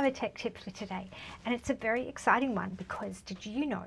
have a tech tip for today, and it's a very exciting one because did you know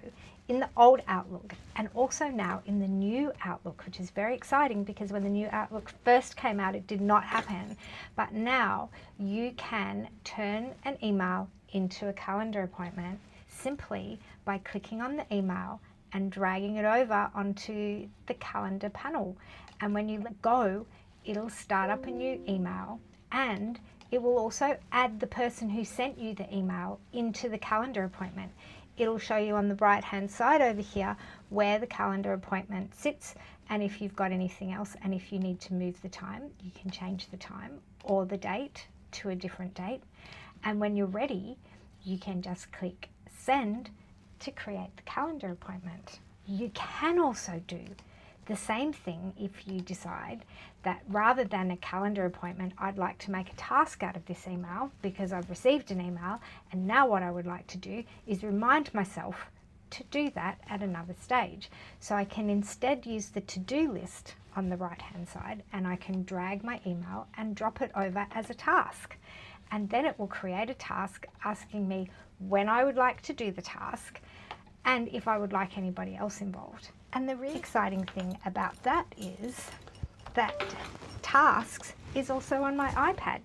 in the old Outlook and also now in the new Outlook, which is very exciting because when the new Outlook first came out it did not happen, but now you can turn an email into a calendar appointment simply by clicking on the email and dragging it over onto the calendar panel. And when you let go, it'll start up a new email, and it will also add the person who sent you the email into the calendar appointment. It'll show you on the right hand side over here where the calendar appointment sits, and if you've got anything else, and if you need to move the time, you can change the time or the date to a different date. And when you're ready, you can just click send to create the calendar appointment. You can also do the same thing if you decide that rather than a calendar appointment, I'd like to make a task out of this email because I've received an email, and now what I would like to do is remind myself to do that at another stage. So I can instead use the to-do list on the right hand side, and I can drag my email and drop it over as a task. And then it will create a task asking me when I would like to do the task and if I would like anybody else involved. And the really exciting thing about that is that tasks is also on my iPad.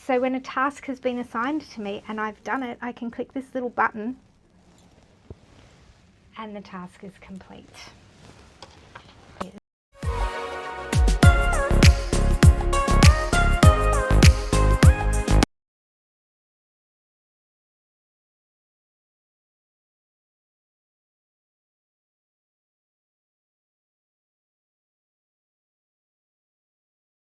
So when a task has been assigned to me and I've done it, I can click this little button and the task is complete.